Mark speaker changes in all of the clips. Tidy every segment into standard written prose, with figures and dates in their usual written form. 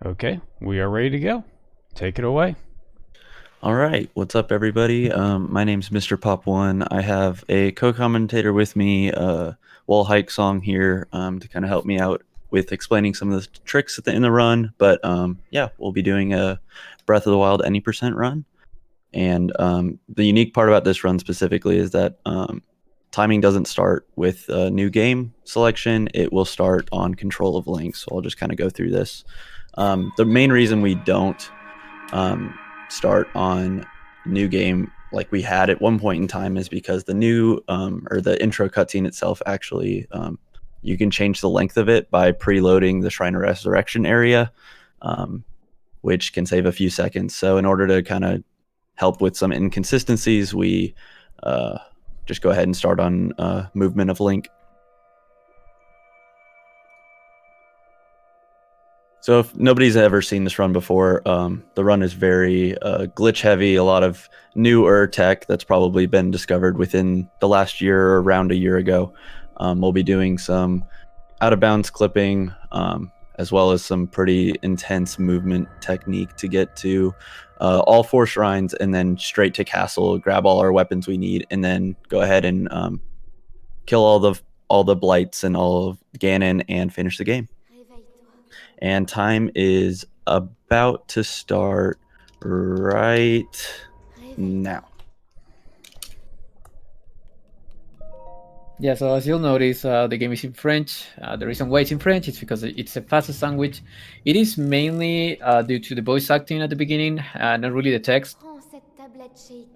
Speaker 1: Okay, we are ready to go. Take it away.
Speaker 2: All right, what's up, everybody? My name's MrPop1. I have a co-commentator with me, Wall Hike Song here, to kind of help me out with explaining some of the tricks in the run. But yeah, we'll be doing a Breath of the Wild any percent run. And the unique part about this run specifically is that timing doesn't start with a new game selection. It will start on Control of Link. So I'll just kind of go through this. The main reason we don't um, start on new game like we had at one point in time is because the new or the intro cutscene itself actually you can change the length of it by preloading the Shrine of Resurrection area, um, which can save a few seconds. So in order to kind of help with some inconsistencies, we uh, just go ahead and start on movement of Link. So if nobody's ever seen this run before, the run is very glitch heavy. A lot of newer tech that's probably been discovered within the last year or around a year ago. We'll be doing some out of bounds clipping, as well as some pretty intense movement technique to get to all four shrines and then straight to castle, grab all our weapons we need, and then go ahead and kill all the blights and all of Ganon and finish the game. And time is about to start right now.
Speaker 3: Yeah, so as you'll notice, the game is in French. The reason why it's in French is because it's a fastest language. It is mainly due to the voice acting at the beginning, not really the text.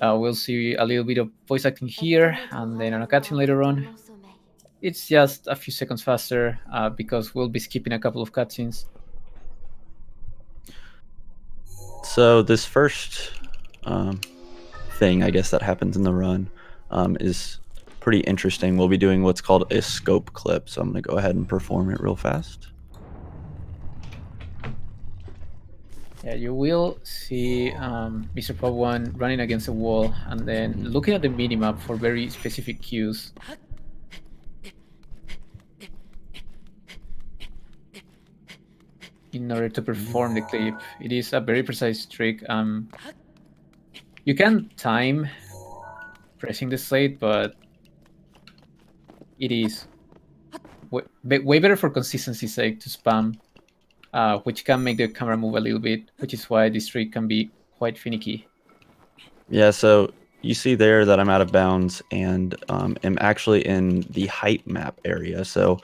Speaker 3: We'll see a little bit of voice acting here, and then on a cutscene later on. It's just a few seconds faster because we'll be skipping a couple of cutscenes.
Speaker 2: So this first thing, I guess, that happens in the run is pretty interesting. We'll be doing what's called a scope clip. So I'm going to go ahead and perform it real fast.
Speaker 3: Yeah, you will see MrPop1 running against a wall and then looking at the minimap for very specific cues. In order to perform the clip. It is a very precise trick. You can time pressing the slate, but it is way better for consistency's sake to spam, which can make the camera move a little bit, which is why this trick can be quite finicky.
Speaker 2: Yeah, so you see there that I'm out of bounds and am actually in the height map area. So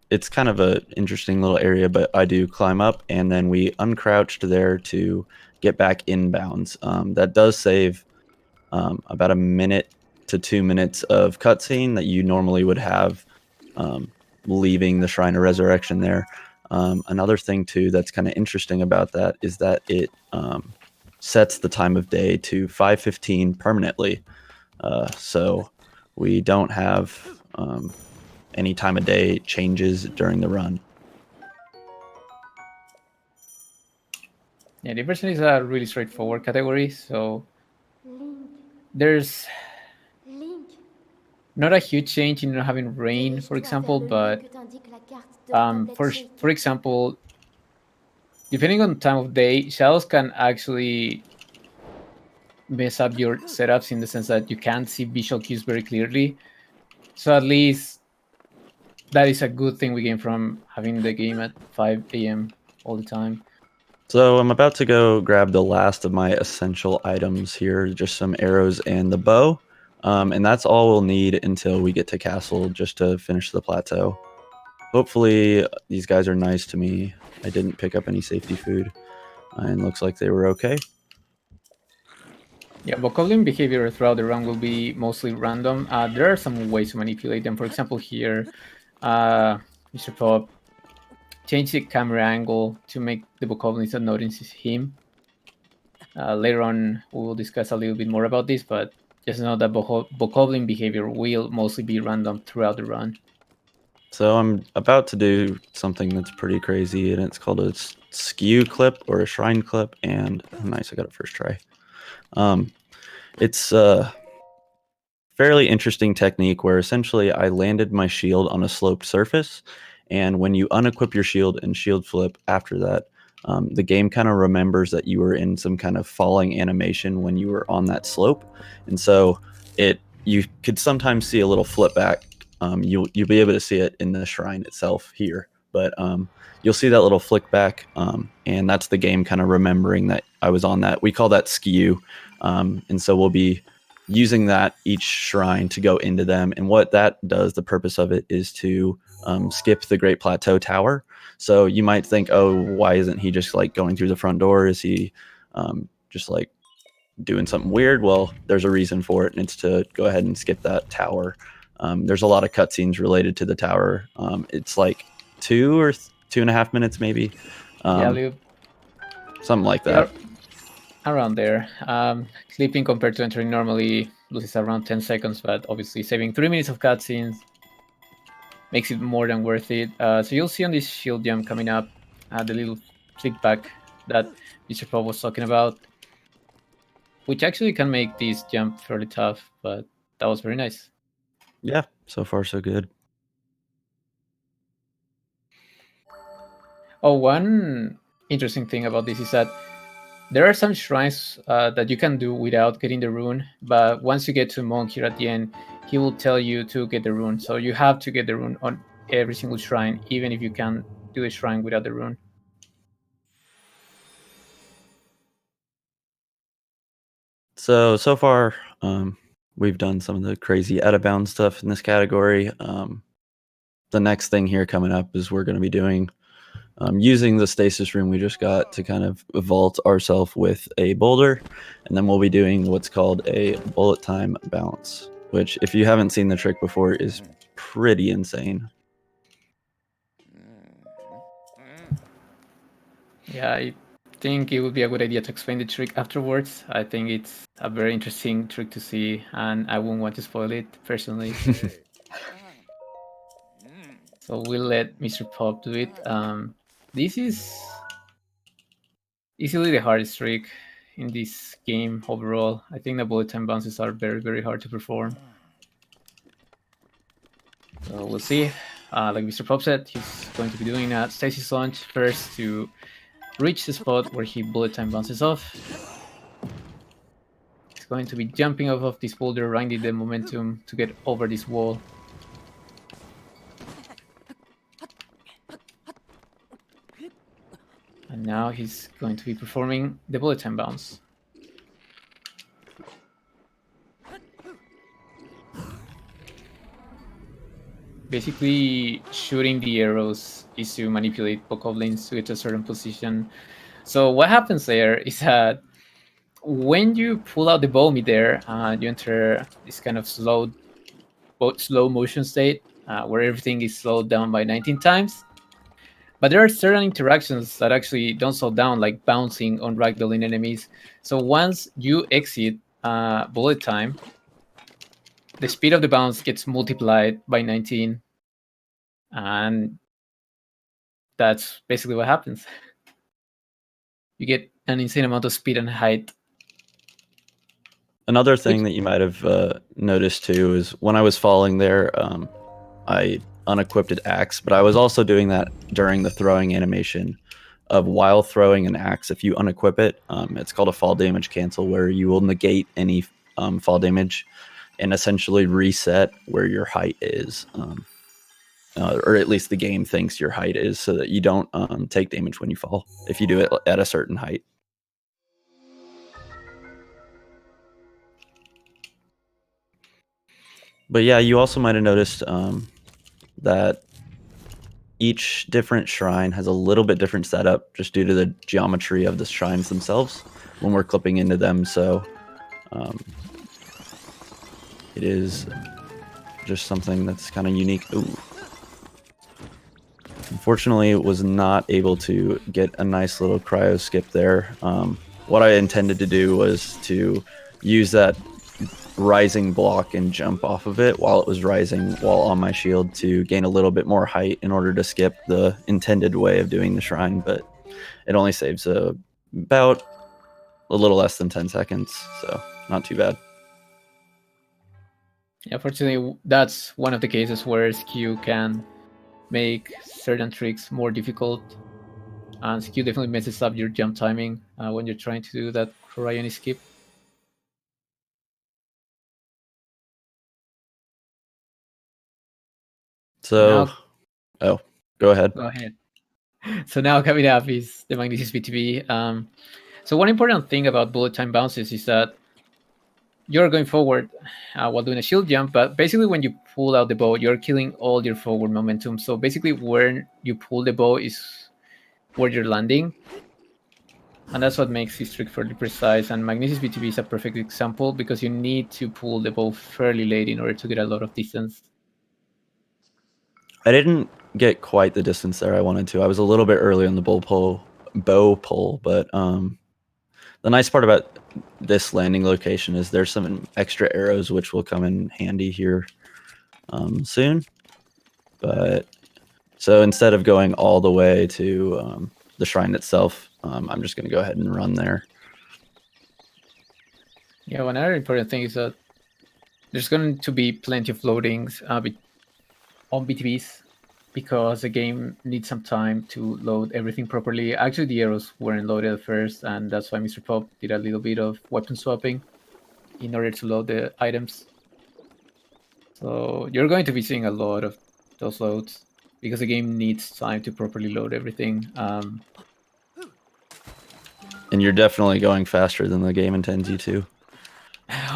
Speaker 2: it's kind of a interesting little area, but I do climb up and then we uncrouched there to get back inbounds. That does save about a minute to 2 minutes of cutscene that you normally would have leaving the Shrine of Resurrection there. Another thing too that's kind of interesting about that is that it sets the time of day to 5:15 permanently. So we don't have any time of day changes during the run.
Speaker 3: Yeah, the version is a really straightforward category, so there's not a huge change in not having rain, for example, but for example, depending on time of day, shadows can actually mess up your setups in the sense that you can't see visual cues very clearly. So at least that is a good thing we gain from having the game at 5 a.m. all the time.
Speaker 2: So I'm about to go grab the last of my essential items here, just some arrows and the bow. And that's all we'll need until we get to castle just to finish the plateau. Hopefully these guys are nice to me. I didn't pick up any safety food and looks like they were okay.
Speaker 3: Yeah, bokoblin behavior throughout the run will be mostly random. There are some ways to manipulate them. For example, here, Mr. Pop change the camera angle to make the bokoblins that notices him. Later on, we will discuss a little bit more about this, but just know that bokoblin behavior will mostly be random throughout the run.
Speaker 2: So I'm about to do something that's pretty crazy, and it's called a skew clip or a shrine clip. And oh, nice, I got it first try. It's a fairly interesting technique where essentially I landed my shield on a sloped surface, And when you unequip your shield and shield flip after that, the game kind of remembers that you were in some kind of falling animation when you were on that slope, and so you could sometimes see a little flip back. You'll be able to see it in the shrine itself here, but you'll see that little flick back, and that's the game kind of remembering that I was on that. We call that skew, and so we'll be using that each shrine to go into them. And what that does, the purpose of it is to skip the Great Plateau Tower. So you might think, oh, why isn't he just like going through the front door? Is he just like doing something weird? Well, there's a reason for it, and it's to go ahead and skip that tower. There's a lot of cutscenes related to the tower. It's like 2.5 minutes, maybe. Something like that.
Speaker 3: Yeah, around there. Sleeping compared to entering normally loses around 10 seconds, but obviously saving 3 minutes of cutscenes makes it more than worth it. So you'll see on this shield jump coming up, the little flick back that MrPop was talking about, which actually can make this jump fairly tough, but that was very nice.
Speaker 2: Yeah, so far so good.
Speaker 3: Oh, one interesting thing about this is that there are some shrines that you can do without getting the rune, but once you get to Monk here at the end, he will tell you to get the rune. So you have to get the rune on every single shrine, even if you can do a shrine without the rune.
Speaker 2: So far, we've done some of the crazy out-of-bounds stuff in this category. The next thing here coming up is we're going to be doing using the stasis room we just got to kind of vault ourselves with a boulder, and then we'll be doing what's called a bullet time bounce, which, if you haven't seen the trick before, is pretty insane.
Speaker 3: Yeah, I think it would be a good idea to explain the trick afterwards. I think it's a very interesting trick to see, and I wouldn't want to spoil it personally. So we'll let MrPop do it. This is easily the hardest trick in this game overall. I think the bullet time bounces are very, very hard to perform. So we'll see. Like MrPop said, he's going to be doing a stasis launch first to reach the spot where he bullet time bounces off. He's going to be jumping off of this boulder, riding the momentum to get over this wall. And now he's going to be performing the bullet time bounce. Basically, shooting the arrows is to manipulate bokoblins to get to a certain position. So what happens there is that when you pull out the bow midair, you enter this kind of slow motion state where everything is slowed down by 19 times. But there are certain interactions that actually don't slow down, like bouncing on ragdolling enemies. So once you exit bullet time, the speed of the bounce gets multiplied by 19, and that's basically what happens. You get an insane amount of speed and height.
Speaker 2: Another thing that you might have noticed too is when I was falling there, I unequipped axe, but I was also doing that during the throwing animation of while throwing an axe. If you unequip it, it's called a fall damage cancel, where you will negate any fall damage and essentially reset where your height is, or at least the game thinks your height is, so that you don't take damage when you fall if you do it at a certain height. But yeah, you also might have noticed that each different shrine has a little bit different setup just due to the geometry of the shrines themselves when we're clipping into them. So it is just something that's kind of unique. Ooh. Unfortunately, it was not able to get a nice little cryo skip there. What I intended to do was to use that rising block and jump off of it while it was rising while on my shield to gain a little bit more height in order to skip the intended way of doing the shrine, but it only saves about a little less than 10 seconds, so not too bad.
Speaker 3: Yeah, fortunately, that's one of the cases where Skew can make certain tricks more difficult. And Skew definitely messes up your jump timing when you're trying to do that cryonic skip.
Speaker 2: So,
Speaker 3: Now,
Speaker 2: go ahead.
Speaker 3: go ahead. So now coming up is the Magnesis BTB. So one important thing about bullet time bounces is that you're going forward while doing a shield jump, but basically when you pull out the bow, you're killing all your forward momentum. So basically where you pull the bow is where you're landing. And that's what makes this trick fairly precise. And Magnesis BTB is a perfect example because you need to pull the bow fairly late in order to get a lot of distance.
Speaker 2: I didn't get quite the distance there I wanted to. I was a little bit early on the bow pull, but the nice part about this landing location is there's some extra arrows which will come in handy here soon. But so instead of going all the way to the shrine itself, I'm just going to go ahead and run there.
Speaker 3: Yeah, one other important thing is that there's going to be plenty of loadings on BTBs because the game needs some time to load everything properly. Actually, the arrows weren't loaded at first, and that's why MrPop did a little bit of weapon swapping in order to load the items. So you're going to be seeing a lot of those loads because the game needs time to properly load everything.
Speaker 2: And you're definitely going faster than the game intends you to.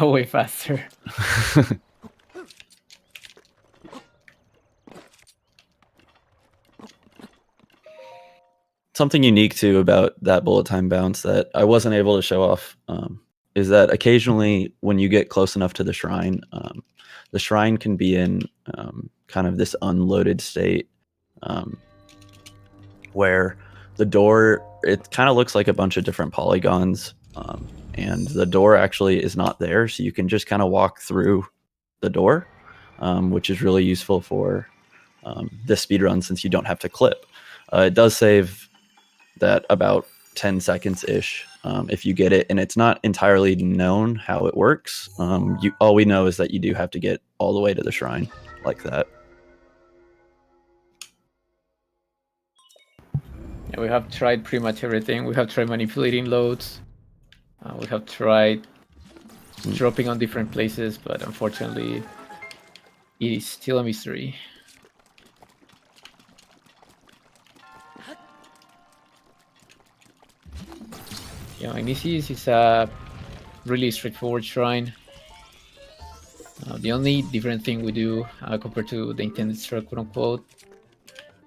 Speaker 3: Way faster.
Speaker 2: Something unique too about that bullet time bounce that I wasn't able to show off is that occasionally when you get close enough to the shrine can be in kind of this unloaded state where the door, it kind of looks like a bunch of different polygons, and the door actually is not there, so you can just kind of walk through the door, which is really useful for this speedrun since you don't have to clip. It does save that about 10 seconds ish if you get it, and it's not entirely known how it works. All we know is that you do have to get all the way to the shrine like that.
Speaker 3: Yeah, we have tried pretty much everything. We have tried manipulating loads. We have tried dropping on different places, but unfortunately, it is still a mystery. Yeah, Magnesis is a really straightforward shrine. The only different thing we do compared to the intended strat, quote unquote,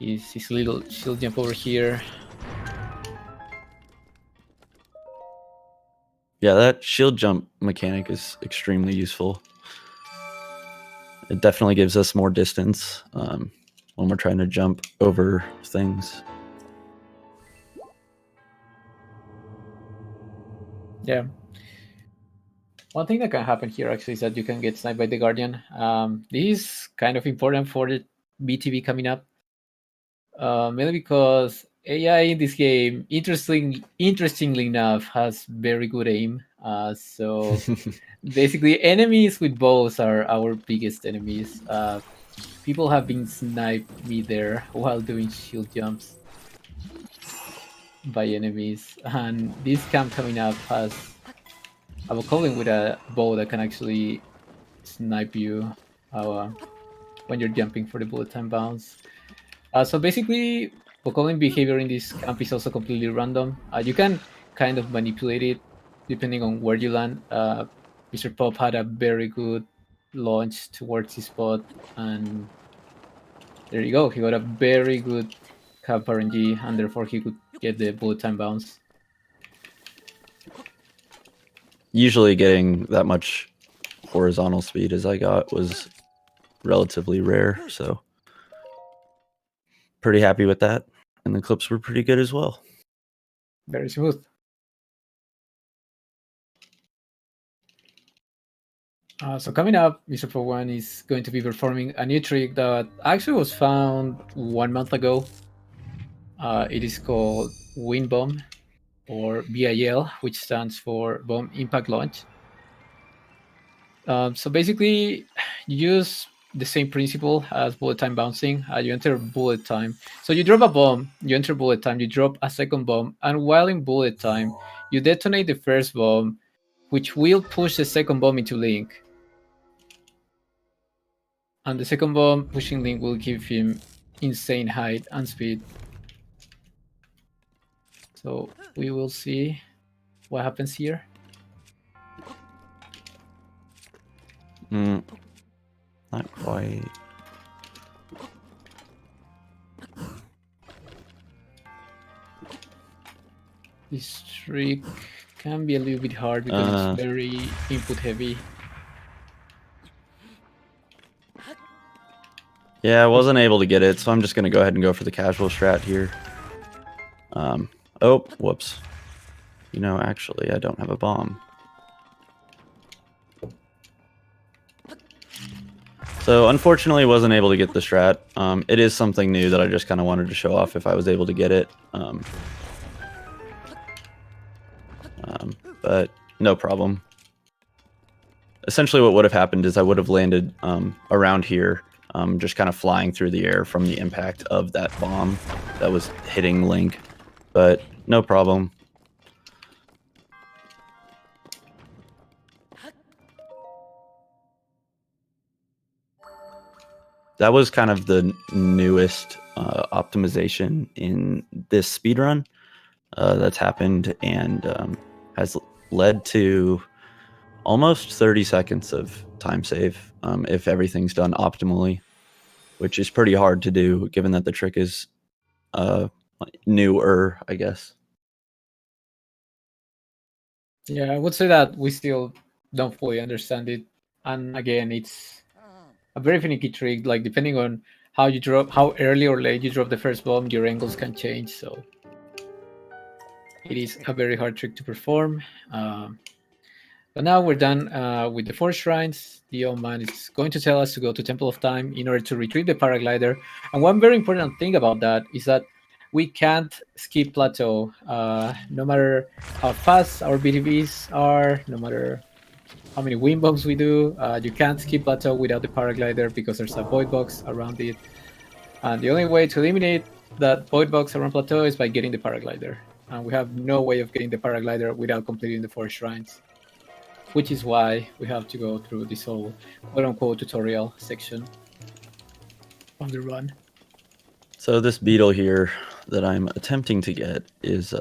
Speaker 3: is this little shield jump over here.
Speaker 2: Yeah, that shield jump mechanic is extremely useful. It definitely gives us more distance when we're trying to jump over things.
Speaker 3: Yeah. One thing that can happen here actually is that you can get sniped by the Guardian. This is kind of important for the BTB coming up. Mainly because AI in this game, interestingly enough, has very good aim. So basically, enemies with bows are our biggest enemies. People have been sniped me there while doing shield jumps by enemies, and this camp coming up has a Bokolin with a bow that can actually snipe you when you're jumping for the bullet time bounce. So basically, Bokolin behavior in this camp is also completely random. You can kind of manipulate it depending on where you land. MrPop had a very good launch towards his spot, and there you go. He got a very good cap RNG, and therefore he could get the bullet time bounce.
Speaker 2: Usually getting that much horizontal speed as I got was relatively rare, so pretty happy with that. And the clips were pretty good as well.
Speaker 3: Very smooth. So coming up, MrPop1 is going to be performing a new trick that actually was found 1 month ago. It is called Wind Bomb, or BIL, which stands for Bomb Impact Launch. So basically, you use the same principle as bullet time bouncing. You enter bullet time. So you drop a bomb, you enter bullet time, you drop a second bomb, and while in bullet time, you detonate the first bomb, which will push the second bomb into Link. And the second bomb pushing Link will give him insane height and speed. So we will see what happens here.
Speaker 2: Not quite.
Speaker 3: This trick can be a little bit hard because it's very input heavy.
Speaker 2: Yeah, I wasn't able to get it, so I'm just gonna go ahead and go for the casual strat here. Oh, whoops. You know, actually, I don't have a bomb. So unfortunately, wasn't able to get the strat. It is something new that I just kind of wanted to show off if I was able to get it. But no problem. Essentially, what would have happened is I would have landed around here, just kind of flying through the air from the impact of that bomb that was hitting Link. But no problem. That was kind of the newest optimization in this speedrun that's happened and has led to almost 30 seconds of time save if everything's done optimally, which is pretty hard to do given that the trick is newer, I guess.
Speaker 3: Yeah, I would say that we still don't fully understand it. And again, it's a very finicky trick. Like depending on how you drop, how early or late you drop the first bomb, your angles can change. So it is a very hard trick to perform. But now we're done with the 4 shrines. The old man is going to tell us to go to Temple of Time in order to retrieve the paraglider. And one very important thing about that is that we can't skip plateau. No matter how fast our BTBs are, no matter how many wind bombs we do, you can't skip plateau without the paraglider because there's a void box around it. And the only way to eliminate that void box around plateau is by getting the paraglider. And we have no way of getting the paraglider without completing the 4 shrines, which is why we have to go through this whole quote-unquote tutorial section of the run.
Speaker 2: So this beetle here that I'm attempting to get is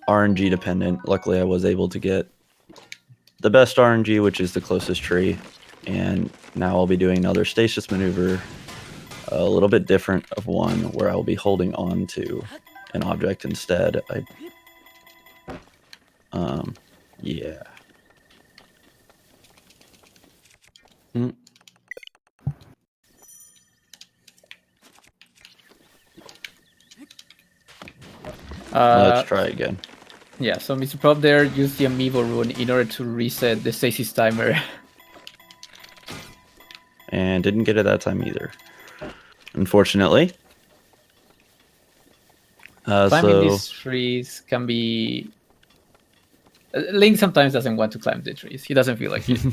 Speaker 2: RNG dependent. Luckily, I was able to get the best RNG, which is the closest tree. And now I'll be doing another stasis maneuver, a little bit different of one where I'll be holding on to an object instead. Yeah. Let's try again.
Speaker 3: Yeah, so MrPop there used the Amiibo rune in order to reset the stasis timer.
Speaker 2: And didn't get it that time either, unfortunately.
Speaker 3: Climbing these trees can be... Link sometimes doesn't want to climb the trees. He doesn't feel like it.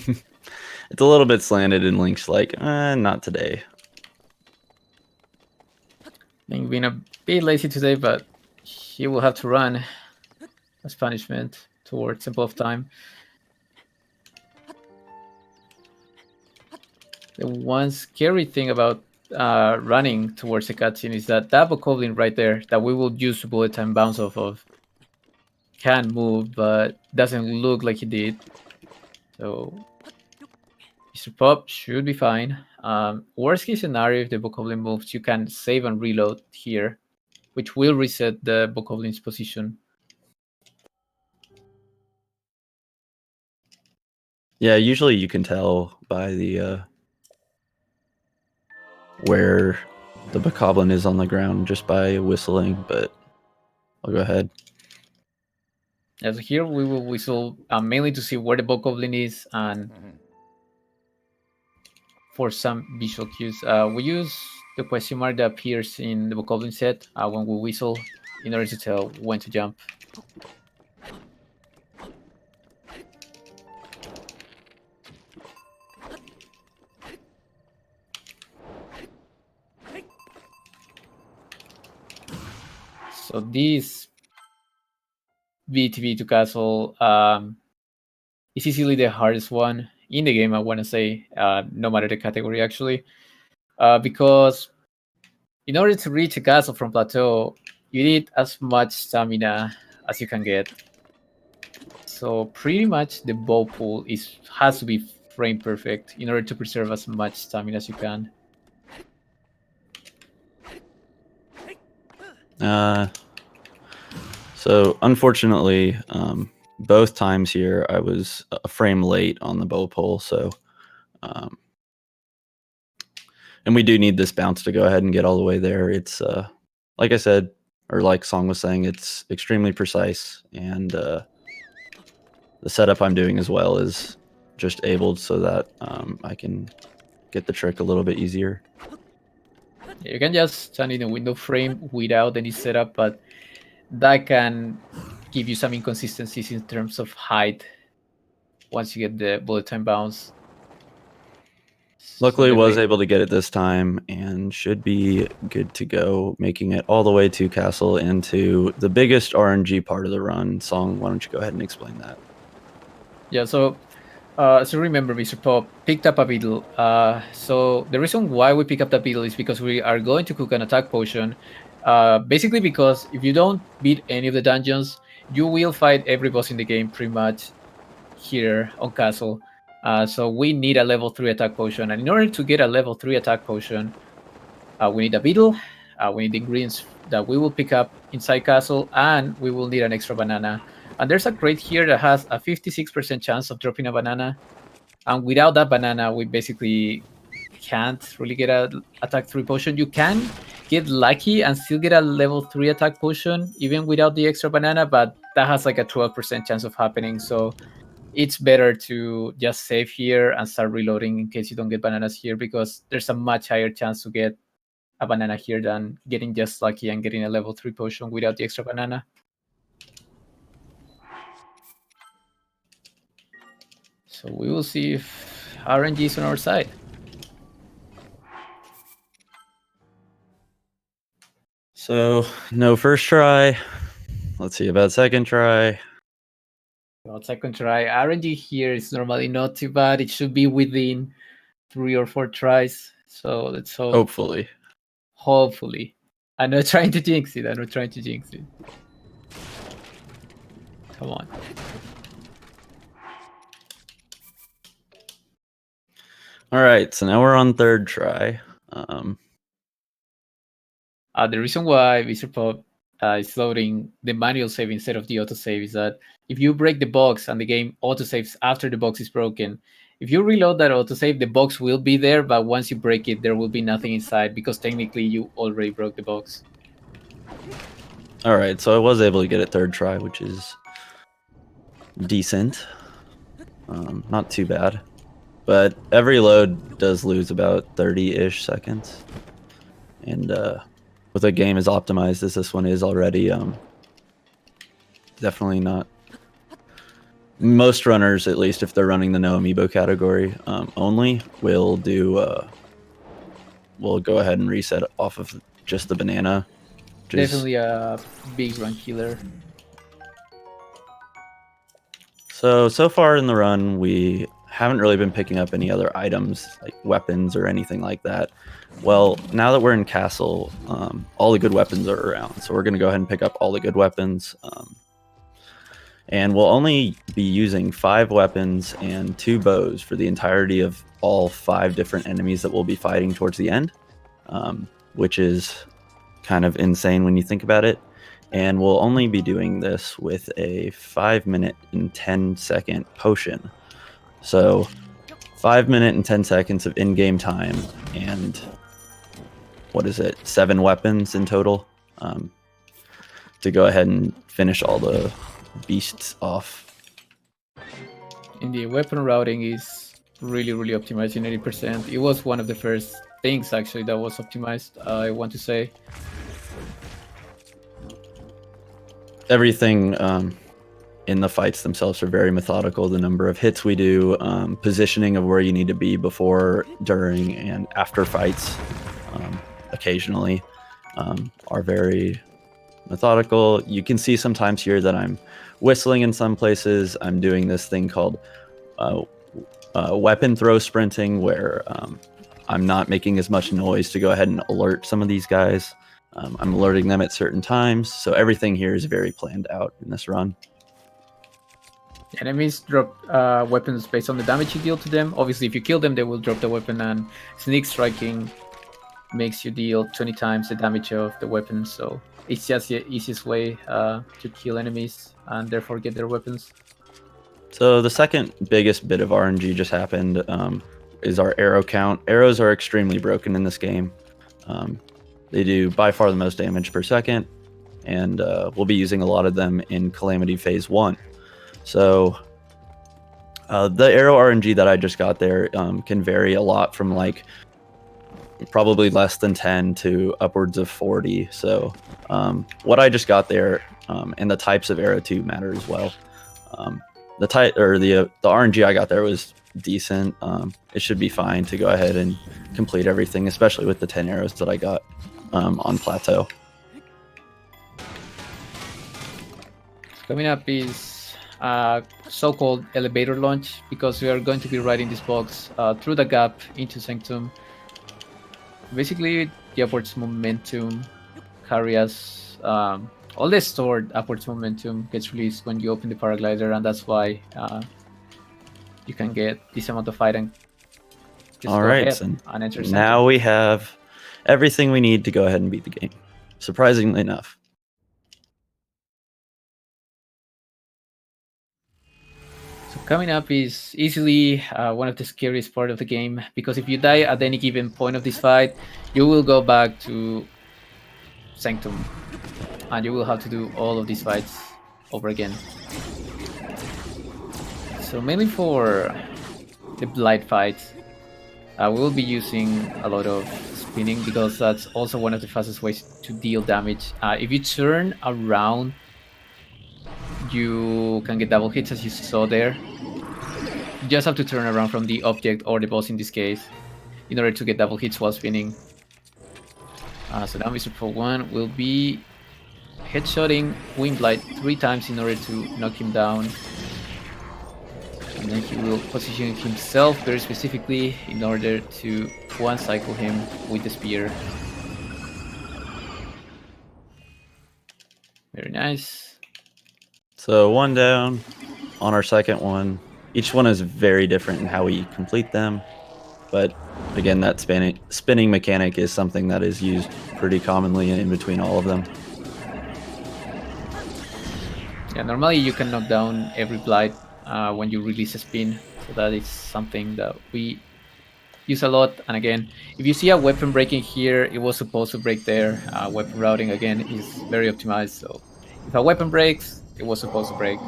Speaker 2: It's a little bit slanted and Link's like, not today.
Speaker 3: Link being a bit lazy today, but he will have to run as punishment towards Temple of Time. The one scary thing about running towards the cutscene is that bokoblin right there that we will use to bullet time bounce off of can move, but doesn't look like he did. So MrPop should be fine. Worst case scenario, if the bokoblin moves, you can save and reload here, which will reset the bokoblin's position.
Speaker 2: Yeah, usually you can tell by the where the bokoblin is on the ground just by whistling, but I'll go ahead.
Speaker 3: Yeah, so here we will whistle mainly to see where the bokoblin is and for some visual cues. We use the question mark that appears in the bokoblin set when we whistle in order to tell when to jump. So this BTV to castle is easily the hardest one in the game, I want to say, no matter the category actually, because in order to reach a castle from plateau, you need as much stamina as you can get. So pretty much the bow pull has to be frame perfect in order to preserve as much stamina as you can.
Speaker 2: So unfortunately, both times here I was a frame late on the bow pull, so and we do need this bounce to go ahead and get all the way there. It's like I said, or like Song was saying, it's extremely precise, and the setup I'm doing as well is just abled so that I can get the trick a little bit easier.
Speaker 3: You can just stand in a window frame without any setup, but that can give you some inconsistencies in terms of height once you get the bullet time bounce.
Speaker 2: Luckily,
Speaker 3: So
Speaker 2: was able to get it this time and should be good to go, making it all the way to castle into the biggest RNG part of the run. Song, why don't you go ahead and explain that?
Speaker 3: Yeah, so remember, MrPop picked up a beetle. So the reason why we pick up the beetle is because we are going to cook an attack potion. Basically, because if you don't beat any of the dungeons, you will fight every boss in the game pretty much here on castle. So we need a level 3 attack potion, and in order to get a level 3 attack potion, we need a beetle. We need the ingredients that we will pick up inside castle, and we will need an extra banana. And there's a crate here that has a 56% chance of dropping a banana. And without that banana, we basically can't really get a attack 3 potion. You can get lucky and still get a level 3 attack potion even without the extra banana, but that has like a 12% chance of happening. So it's better to just save here and start reloading in case you don't get bananas here, because there's a much higher chance to get a banana here than getting just lucky and getting a level 3 potion without the extra banana. So we will see if RNG is on our side.
Speaker 2: So, no first try. Let's see about second try.
Speaker 3: Well, second try. RNG here is normally not too bad. It should be within 3 or 4 tries. So let's hope.
Speaker 2: Hopefully.
Speaker 3: Hopefully. I'm not trying to jinx it. I'm not trying to jinx it. Come on.
Speaker 2: All right, so now we're on third try.
Speaker 3: The reason why MrPop is loading the manual save instead of the autosave is that if you break the box and the game autosaves after the box is broken, if you reload that autosave, the box will be there, but once you break it, there will be nothing inside because technically you already broke the box.
Speaker 2: All right, so I was able to get it third try, which is decent. Not too bad. But every load does lose about 30-ish seconds. And with a game as optimized as this one is already, definitely not. Most runners, at least if they're running the no amiibo category only, will go ahead and reset off of just the banana.
Speaker 3: Definitely a big run killer.
Speaker 2: So far in the run, we haven't really been picking up any other items like weapons or anything like that. Well, now that we're in castle, all the good weapons are around, so we're going to go ahead and pick up all the good weapons. And we'll only be using 5 weapons and 2 bows for the entirety of all 5 different enemies that we'll be fighting towards the end, which is kind of insane when you think about it. And we'll only be doing this with a 5-minute and 10-second potion. So 5 minute and 10 seconds of in-game time, and what is it, 7 weapons in total, to go ahead and finish all the beasts off.
Speaker 3: And the weapon routing is really optimized in 80%. It was one of the first things actually that was optimized, I want to say.
Speaker 2: Everything in the fights themselves are very methodical. The number of hits we do, positioning of where you need to be before, during, and after fights, occasionally, are very methodical. You can see sometimes here that I'm whistling in some places. I'm doing this thing called weapon throw sprinting, where I'm not making as much noise to go ahead and alert some of these guys. I'm alerting them at certain times, so everything here is very planned out in this run.
Speaker 3: Enemies drop weapons based on the damage you deal to them. Obviously, if you kill them, they will drop the weapon, and sneak striking makes you deal 20 times the damage of the weapon. So it's just the easiest way to kill enemies and therefore get their weapons.
Speaker 2: So the second biggest bit of RNG just happened is our arrow count. Arrows are extremely broken in this game. They do by far the most damage per second, and we'll be using a lot of them in Calamity Phase 1. So the arrow RNG that I just got there can vary a lot from like probably less than 10 to upwards of 40. So what I just got there and the types of arrow too matter as well. The RNG I got there was decent. It should be fine to go ahead and complete everything, especially with the 10 arrows that I got on plateau.
Speaker 3: Coming up is so-called elevator launch, because we are going to be riding this box through the gap into Sanctum. Basically, the upwards momentum carry us. All the stored upwards momentum gets released when you open the paraglider, and that's why you can get this amount of item.
Speaker 2: All right, so
Speaker 3: and enter
Speaker 2: now we have everything we need to go ahead and beat the game, surprisingly enough.
Speaker 3: So coming up is easily one of the scariest part of the game, because if you die at any given point of this fight, you will go back to Sanctum, and you will have to do all of these fights over again. So mainly for the Blight fights, we will be using a lot of spinning, because that's also one of the fastest ways to deal damage. If you turn around, you can get double hits, as you saw there. You just have to turn around from the object, or the boss in this case, in order to get double hits while spinning. So now MrPop1 will be headshotting Wind Blight 3 times in order to knock him down. And then he will position himself very specifically in order to one-cycle him with the spear. Very nice.
Speaker 2: So one down on our second one. Each one is very different in how we complete them. But again, that spinning mechanic is something that is used pretty commonly in between all of them.
Speaker 3: Yeah, normally you can knock down every Blight when you release a spin. So that is something that we use a lot. And again, if you see a weapon breaking here, it was supposed to break there. Weapon routing, again, is very optimized. So if a weapon breaks, it was supposed to break.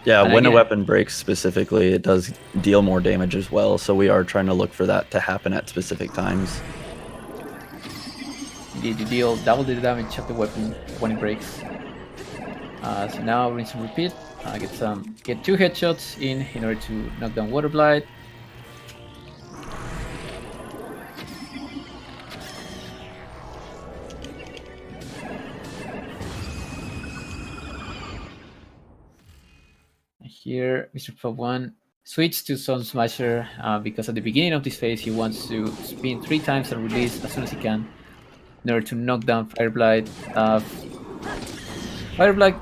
Speaker 2: Yeah,
Speaker 3: And
Speaker 2: when
Speaker 3: again,
Speaker 2: a weapon breaks specifically, it does deal more damage as well. So we are trying to look for that to happen at specific times.
Speaker 3: indeed, you deal double the damage of the weapon when it breaks. So now rinse and repeat. Get 2 headshots in order to knock down Water Blight. Here, MrPop1 switch to Sun Smasher because at the beginning of this phase he wants to spin 3 times and release as soon as he can in order to knock down Fire Blight. Fire Blight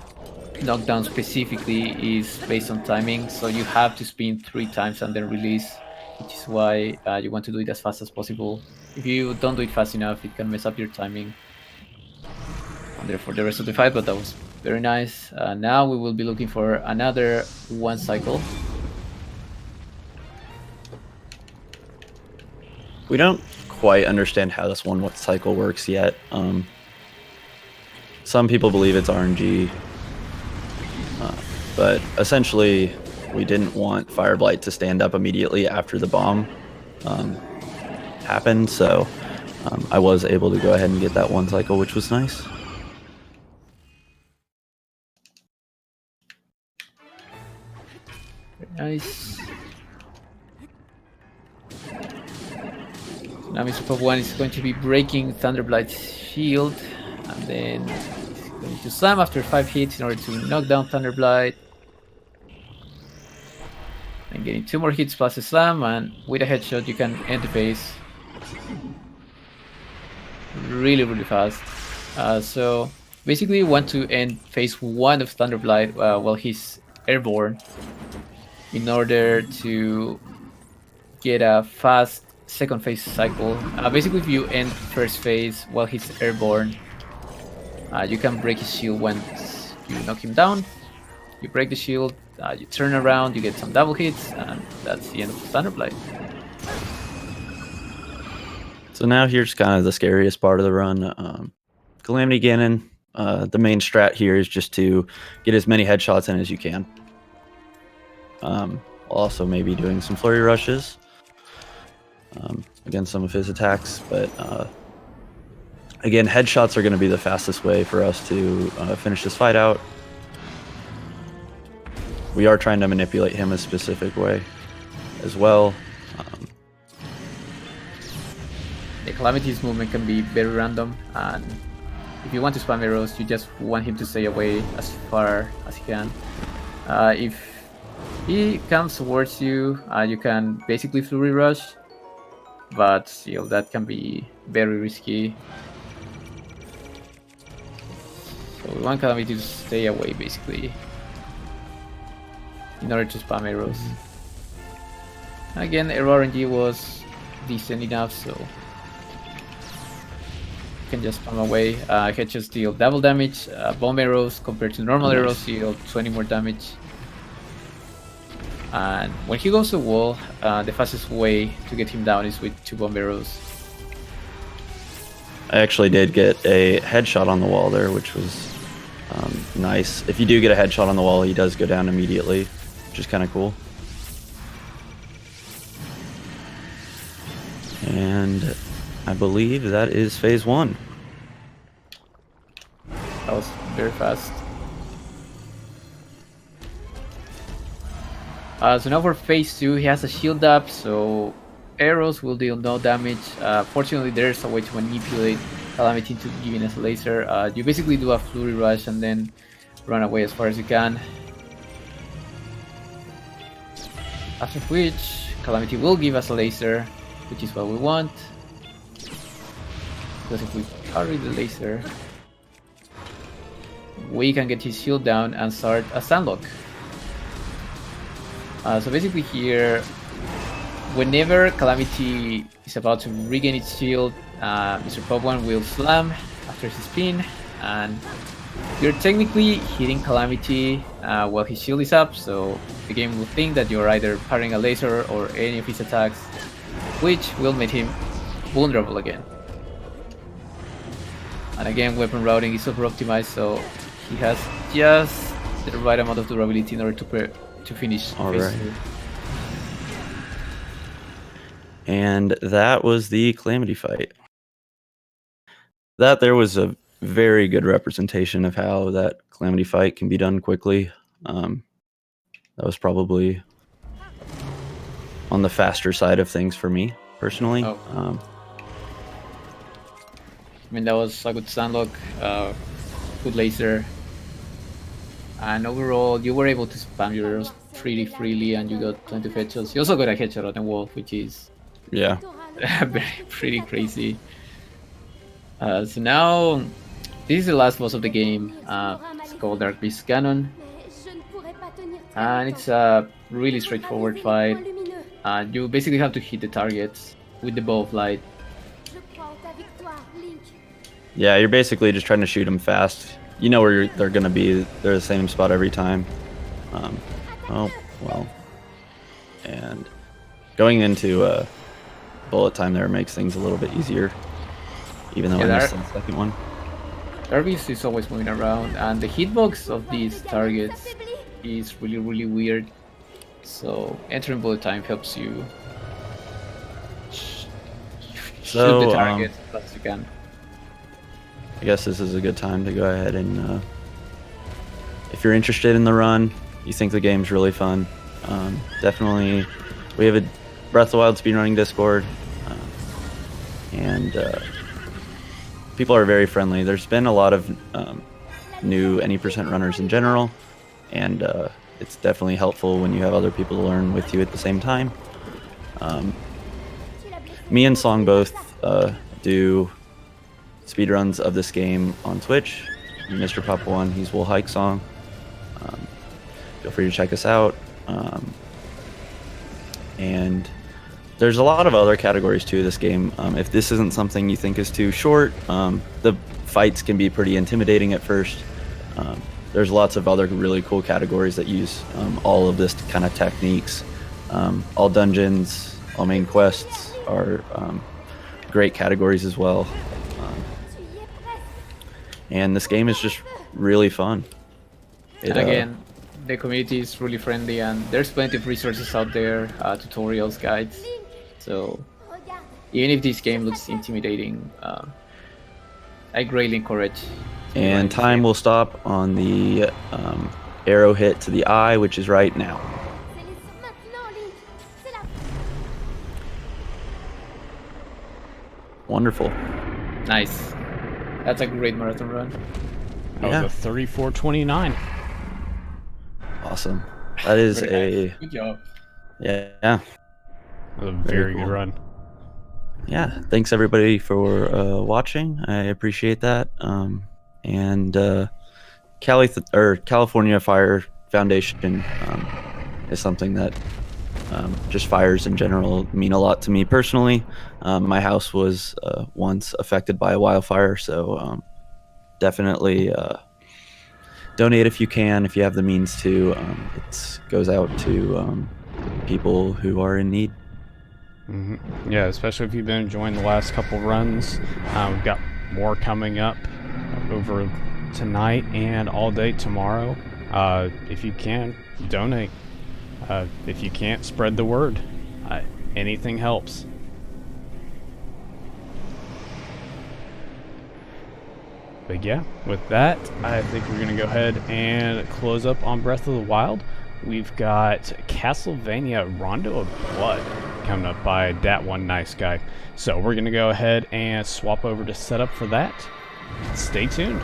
Speaker 3: knockdown specifically is based on timing, so you have to spin 3 times and then release, which is why you want to do it as fast as possible. If you don't do it fast enough, it can mess up your timing. And therefore the rest of the fight, but that was very nice. Now we will be looking for another 1 cycle.
Speaker 2: We don't quite understand how this 1 cycle works yet. Some people believe it's RNG, but essentially we didn't want Fire Blight to stand up immediately after the bomb happened, so I was able to go ahead and get that 1 cycle, which was nice.
Speaker 3: Very nice. Now MrPop1 is going to be breaking Thunderblight's shield, and then he's going to slam after 5 hits in order to knock down Thunderblight. And getting 2 more hits plus a slam, and with a headshot you can end the phase really fast. So basically you want to end phase 1 of Thunderblight while he's airborne in order to get a fast second phase cycle. Basically if you end first phase while he's airborne, you can break his shield once you knock him down. You break the shield, you turn around, you get some double hits, and that's the end of Thunderblight.
Speaker 2: So now here's kind of the scariest part of the run. Calamity Ganon, the main strat here is just to get as many headshots in as you can. Also maybe doing some flurry rushes against some of his attacks, but again, headshots are going to be the fastest way for us to finish this fight out. We are trying to manipulate him a specific way as well.
Speaker 3: The Calamity's movement can be very random, and if you want to spam arrows, you just want him to stay away as far as he can. If he comes towards you, you can basically flurry rush, but still that can be very risky. So we want Calamity to stay away basically in order to spam arrows. Again, arrow RNG was decent enough, so you can just spam away. Headshots deal double damage. Bomb arrows compared to normal arrows deal 20 more damage. And when he goes to the wall, the fastest way to get him down is with 2 bomb arrows.
Speaker 2: I actually did get a headshot on the wall there, which was nice. If you do get a headshot on the wall, he does go down immediately, which is kind of cool. And I believe that is phase 1.
Speaker 3: That was very fast. So now for phase 2, he has a shield up, so arrows will deal no damage. Fortunately, there's a way to manipulate Calamity into giving us a laser. You basically do a flurry rush and then run away as far as you can. After which, Calamity will give us a laser, which is what we want. Because if we carry the laser, we can get his shield down and start a sandlock. So basically here, whenever Calamity is about to regain its shield, MrPop1 will slam after his spin, and you're technically hitting Calamity while his shield is up, so the game will think that you're either parrying a laser or any of his attacks, which will make him vulnerable again. And again, weapon routing is super optimized, so he has just the right amount of durability in order to finish.
Speaker 2: Alright. And that was the Calamity fight. That there was a very good representation of how that Calamity fight can be done quickly. That was probably on the faster side of things for me, personally.
Speaker 3: I mean, that was a good sandlock, good laser, and overall you were able to spam your arrows pretty freely, and you got plenty of headshots. You also got a headshot on the wall, which is pretty crazy. So now this is the last boss of the game. It's called Dark Beast Ganon, and it's a really straightforward fight. You basically have to hit the targets with the bow of light.
Speaker 2: Yeah, you're basically just trying to shoot them fast. You know where they're going to be. They're the same spot every time. Oh, well. And going into bullet time there makes things a little bit easier. Even though I missed the second one.
Speaker 3: Darvis is always moving around, and the hitbox of these targets is really weird. So entering bullet time helps you shoot the target as fast as you can.
Speaker 2: I guess this is a good time to go ahead and if you're interested in the run, you think the game's really fun, definitely we have a Breath of the Wild speedrunning Discord. and people are very friendly. There's been a lot of new any percent runners in general, and it's definitely helpful when you have other people to learn with you at the same time. Me and Song both do speedruns of this game on Twitch. MrPop1, he's Will Hike Song. Feel free to check us out. And there's a lot of other categories to this game. If this isn't something you think is too short, the fights can be pretty intimidating at first. There's lots of other really cool categories that use all of this kind of techniques. All dungeons, all main quests are great categories as well. And this game is just really fun.
Speaker 3: And again, the community is really friendly, and there's plenty of resources out there, tutorials, guides. So even if this game looks intimidating, I greatly encourage.
Speaker 2: And time will stop on the arrow hit to the eye, which is right now. Wonderful.
Speaker 3: Nice. That's a great marathon run.
Speaker 1: That was a 34:29.
Speaker 2: Awesome. That is
Speaker 3: Very nice. Good job.
Speaker 2: Yeah.
Speaker 1: That was a very
Speaker 2: cool.
Speaker 1: good run.
Speaker 2: Yeah. Thanks everybody for watching. I appreciate that. And California Fire Foundation is something that just fires in general mean a lot to me personally. My house was once affected by a wildfire, so definitely donate if you can, if you have the means to. It goes out to people who are in need.
Speaker 1: Mm-hmm. Yeah, especially if you've been enjoying the last couple runs. We've got more coming up over tonight and all day tomorrow. If you can, donate. If you can't, spread the word. Anything helps. But yeah, with that, I think we're going to go ahead and close up on Breath of the Wild. We've got Castlevania Rondo of Blood coming up by Dat One Nice Guy. So we're going to go ahead and swap over to setup for that. Stay tuned.